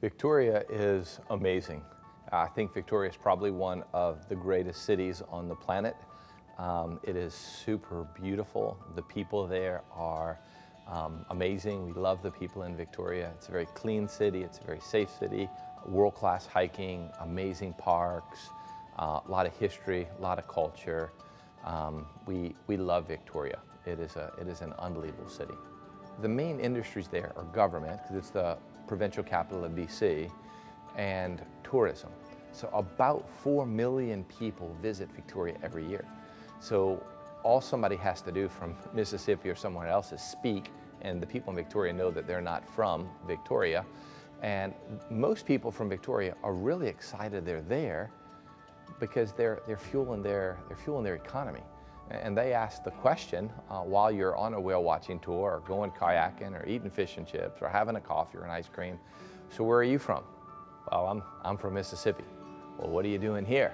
Victoria is amazing. I think Victoria is probably one of the greatest cities on the planet. It is super beautiful. The people there are amazing. We love the people in Victoria. It's a very clean city. It's a very safe city. World-class hiking, amazing parks, a lot of history, a lot of culture. We love Victoria. It is an unbelievable city. The main industries there are government, because it's the provincial capital of BC, and tourism. So about 4 million people visit Victoria every year. So all somebody has to do from Mississippi or somewhere else is speak, and the people in Victoria know that they're not from Victoria. And most people from Victoria are really excited they're there because they're fueling their economy. And they ask the question while you're on a whale watching tour or going kayaking or eating fish and chips or having a coffee or an ice cream, so where are you from? Well, I'm from Mississippi. Well, what are you doing here?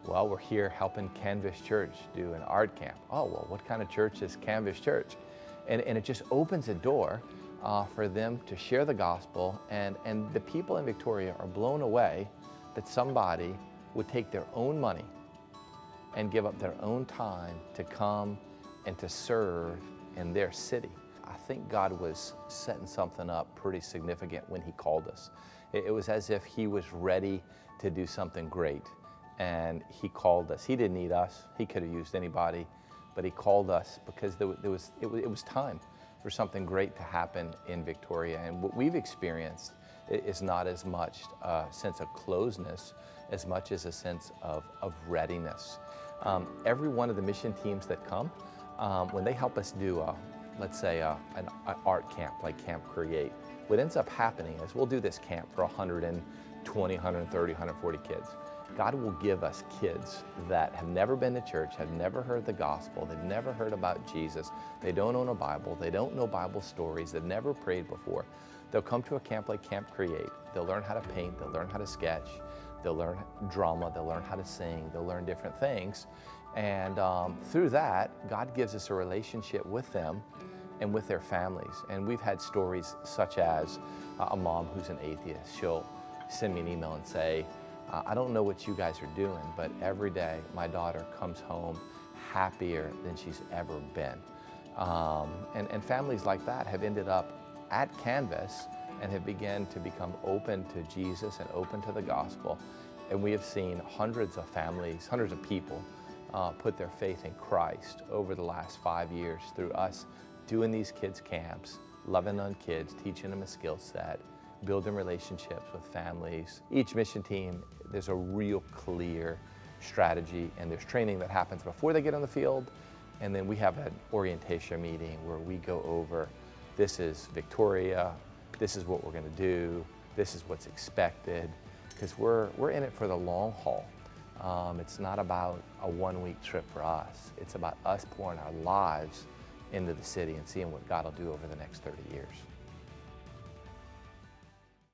Well, we're here helping Canvas Church do an art camp. Oh, well, what kind of church is Canvas Church? And it just opens a door for them to share the gospel, and the people in Victoria are blown away that somebody would take their own money and give up their own time to come and to serve in their city. I think God was setting something up pretty significant when He called us. It was as if He was ready to do something great, and He called us. He didn't need us. He could have used anybody, but He called us because it was time for something great to happen in Victoria. And what we've experienced is not as much a sense of closeness as much as a sense of readiness. Every one of the mission teams that come, when they help us do, let's say, an art camp like Camp Create, what ends up happening is we'll do this camp for 120, 130, 140 kids. God will give us kids that have never been to church, have never heard the gospel, they've never heard about Jesus, they don't own a Bible, they don't know Bible stories, they've never prayed before. They'll come to a camp like Camp Create, they'll learn how to paint, they'll learn how to sketch, they'll learn drama, they'll learn how to sing, they'll learn different things. And through that, God gives us a relationship with them and with their families. And we've had stories such as a mom who's an atheist. She'll send me an email and say, I don't know what you guys are doing, but every day my daughter comes home happier than she's ever been. And families like that have ended up at Canvas and have begun to become open to Jesus and open to the gospel. And we have seen hundreds of families, hundreds of people put their faith in Christ over the last 5 years through us doing these kids camps, loving on kids, teaching them a skill set, building relationships with families. Each mission team, there's a real clear strategy, and there's training that happens before they get on the field, and then we have an orientation meeting where we go over, this is Victoria, this is what we're going to do, this is what's expected, because we're in it for the long haul. It's not about a one-week trip for us. It's about us pouring our lives into the city and seeing what God will do over the next 30 years.